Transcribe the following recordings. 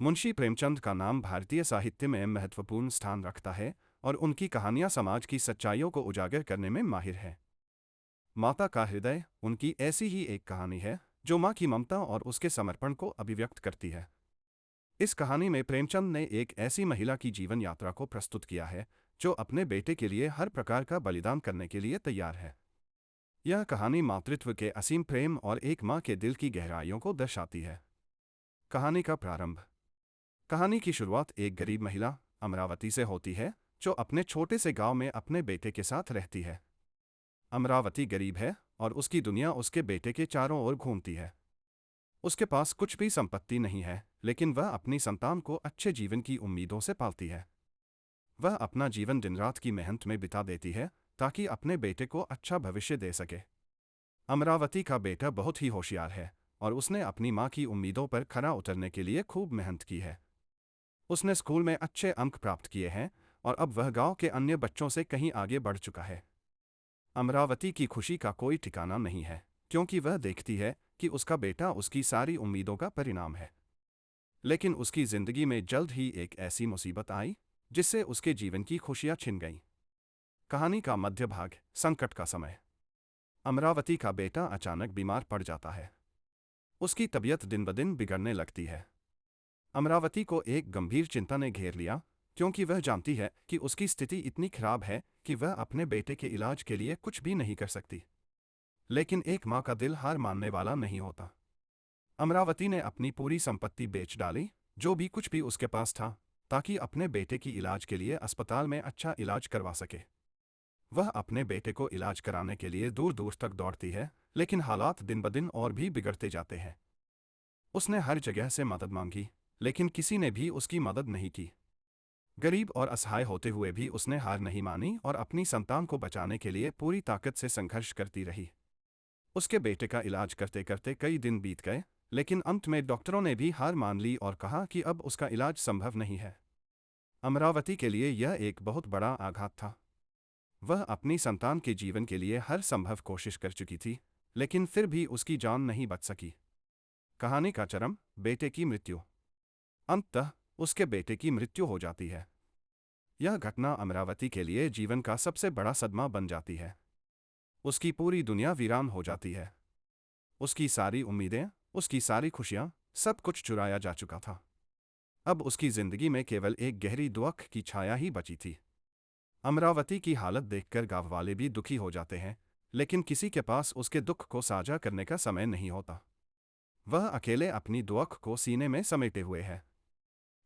मुंशी प्रेमचंद का नाम भारतीय साहित्य में महत्वपूर्ण स्थान रखता है और उनकी कहानियां समाज की सच्चाइयों को उजागर करने में माहिर है। माता का हृदय उनकी ऐसी ही एक कहानी है जो माँ की ममता और उसके समर्पण को अभिव्यक्त करती है। इस कहानी में प्रेमचंद ने एक ऐसी महिला की जीवन यात्रा को प्रस्तुत किया है जो अपने बेटे के लिए हर प्रकार का बलिदान करने के लिए तैयार है। यह कहानी मातृत्व के असीम प्रेम और एक माँ के दिल की गहराइयों को दर्शाती है। कहानी का प्रारंभ। कहानी की शुरुआत एक गरीब महिला अमरावती से होती है जो अपने छोटे से गांव में अपने बेटे के साथ रहती है। अमरावती गरीब है और उसकी दुनिया उसके बेटे के चारों ओर घूमती है। उसके पास कुछ भी संपत्ति नहीं है, लेकिन वह अपनी संतान को अच्छे जीवन की उम्मीदों से पालती है। वह अपना जीवन दिन रात की मेहनत में बिता देती है ताकि अपने बेटे को अच्छा भविष्य दे सके। अमरावती का बेटा बहुत ही होशियार है और उसने अपनी माँ की उम्मीदों पर खरा उतरने के लिए खूब मेहनत की है। उसने स्कूल में अच्छे अंक प्राप्त किए हैं और अब वह गांव के अन्य बच्चों से कहीं आगे बढ़ चुका है। अमरावती की खुशी का कोई ठिकाना नहीं है, क्योंकि वह देखती है कि उसका बेटा उसकी सारी उम्मीदों का परिणाम है। लेकिन उसकी जिंदगी में जल्द ही एक ऐसी मुसीबत आई जिससे उसके जीवन की खुशियां छिन गईं। कहानी का मध्य भाग। संकट का समय। अमरावती का बेटा अचानक बीमार पड़ जाता है। उसकी तबीयत दिन ब दिन बिगड़ने लगती है। अमरावती को एक गंभीर चिंता ने घेर लिया, क्योंकि वह जानती है कि उसकी स्थिति इतनी खराब है कि वह अपने बेटे के इलाज के लिए कुछ भी नहीं कर सकती। लेकिन एक माँ का दिल हार मानने वाला नहीं होता। अमरावती ने अपनी पूरी संपत्ति बेच डाली, जो भी कुछ भी उसके पास था, ताकि अपने बेटे की इलाज के लिए अस्पताल में अच्छा इलाज करवा सके। वह अपने बेटे को इलाज कराने के लिए दूर दूर तक दौड़ती है, लेकिन हालात दिन ब दिन और भी बिगड़ते जाते हैं। उसने हर जगह से मदद मांगी, लेकिन किसी ने भी उसकी मदद नहीं की। गरीब और असहाय होते हुए भी उसने हार नहीं मानी और अपनी संतान को बचाने के लिए पूरी ताकत से संघर्ष करती रही। उसके बेटे का इलाज करते करते कई दिन बीत गए, लेकिन अंत में डॉक्टरों ने भी हार मान ली और कहा कि अब उसका इलाज संभव नहीं है। अमरावती के लिए यह एक बहुत बड़ा आघात था। वह अपनी संतान के जीवन के लिए हर संभव कोशिश कर चुकी थी, लेकिन फिर भी उसकी जान नहीं बच सकी। कहानी का चरम। बेटे की मृत्यु। अंततः उसके बेटे की मृत्यु हो जाती है। यह घटना अमरावती के लिए जीवन का सबसे बड़ा सदमा बन जाती है। उसकी पूरी दुनिया वीरान हो जाती है। उसकी सारी उम्मीदें, उसकी सारी खुशियां, सब कुछ चुराया जा चुका था। अब उसकी जिंदगी में केवल एक गहरी दुख की छाया ही बची थी। अमरावती की हालत देखकर गांव वाले भी दुखी हो जाते हैं, लेकिन किसी के पास उसके दुख को साझा करने का समय नहीं होता। वह अकेले अपनी दुख को सीने में समेटे हुए है।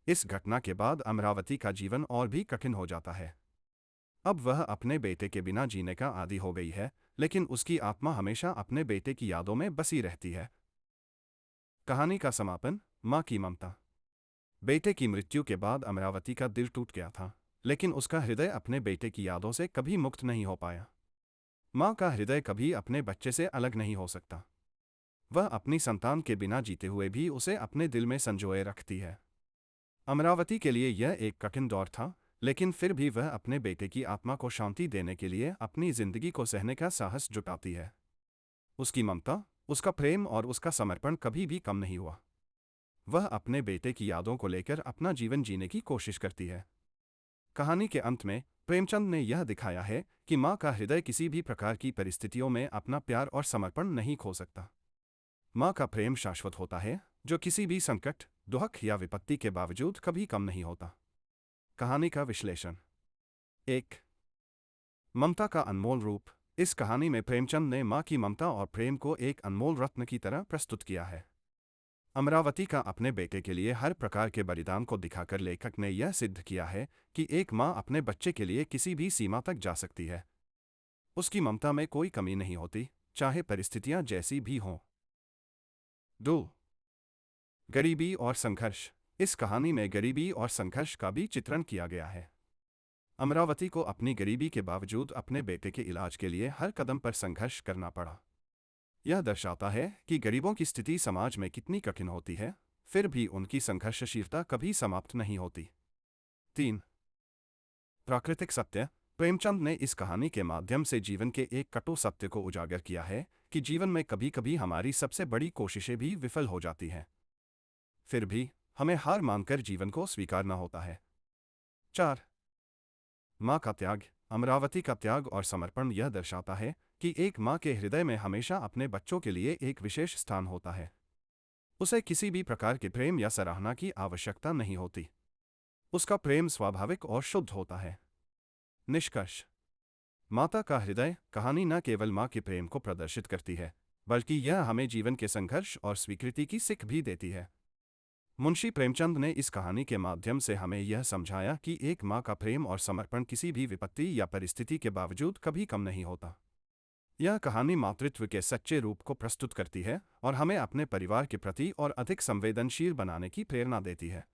इस घटना के बाद अमरावती का जीवन और भी कठिन हो जाता है। अब वह अपने बेटे के बिना जीने का आदी हो गई है, लेकिन उसकी आत्मा हमेशा अपने बेटे की यादों में बसी रहती है। कहानी का समापन। माँ की ममता। बेटे की मृत्यु के बाद अमरावती का दिल टूट गया था, लेकिन उसका हृदय अपने बेटे की यादों से कभी मुक्त नहीं हो पाया। माँ का हृदय कभी अपने बच्चे से अलग नहीं हो सकता। वह अपनी संतान के बिना जीते हुए भी उसे अपने दिल में संजोए रखती है। अमरावती के लिए यह एक कठिन दौर था, लेकिन फिर भी वह अपने बेटे की आत्मा को शांति देने के लिए अपनी जिंदगी को सहने का साहस जुटाती है। उसकी ममता, उसका प्रेम और उसका समर्पण कभी भी कम नहीं हुआ। वह अपने बेटे की यादों को लेकर अपना जीवन जीने की कोशिश करती है। कहानी के अंत में प्रेमचंद ने यह दिखाया है कि माँ का हृदय किसी भी प्रकार की परिस्थितियों में अपना प्यार और समर्पण नहीं खो सकता। माँ का प्रेम शाश्वत होता है, जो किसी भी संकट, दुख या विपत्ति के बावजूद कभी कम नहीं होता। कहानी का विश्लेषण। 1। ममता का अनमोल रूप। इस कहानी में प्रेमचंद ने माँ की ममता और प्रेम को एक अनमोल रत्न की तरह प्रस्तुत किया है। अमरावती का अपने बेटे के लिए हर प्रकार के बलिदान को दिखाकर लेखक ने यह सिद्ध किया है कि एक माँ अपने बच्चे के लिए किसी भी सीमा तक जा सकती है। उसकी ममता में कोई कमी नहीं होती, चाहे परिस्थितियां जैसी भी हों। 2। गरीबी और संघर्ष। इस कहानी में गरीबी और संघर्ष का भी चित्रण किया गया है। अमरावती को अपनी गरीबी के बावजूद अपने बेटे के इलाज के लिए हर कदम पर संघर्ष करना पड़ा। यह दर्शाता है कि गरीबों की स्थिति समाज में कितनी कठिन होती है, फिर भी उनकी संघर्षशीलता कभी समाप्त नहीं होती। 3। प्राकृतिक सत्य। प्रेमचंद ने इस कहानी के माध्यम से जीवन के एक कटु सत्य को उजागर किया है कि जीवन में कभी कभी हमारी सबसे बड़ी कोशिशें भी विफल हो जाती हैं। फिर भी हमें हार मानकर जीवन को स्वीकारना होता है। 4. माँ का त्याग। अमरावती का त्याग और समर्पण यह दर्शाता है कि एक माँ के हृदय में हमेशा अपने बच्चों के लिए एक विशेष स्थान होता है। उसे किसी भी प्रकार के प्रेम या सराहना की आवश्यकता नहीं होती। उसका प्रेम स्वाभाविक और शुद्ध होता है। निष्कर्ष। माता का हृदय कहानी न केवल माँ के प्रेम को प्रदर्शित करती है, बल्कि यह हमें जीवन के संघर्ष और स्वीकृति की सीख भी देती है। मुंशी प्रेमचंद ने इस कहानी के माध्यम से हमें यह समझाया कि एक माँ का प्रेम और समर्पण किसी भी विपत्ति या परिस्थिति के बावजूद कभी कम नहीं होता। यह कहानी मातृत्व के सच्चे रूप को प्रस्तुत करती है और हमें अपने परिवार के प्रति और अधिक संवेदनशील बनाने की प्रेरणा देती है।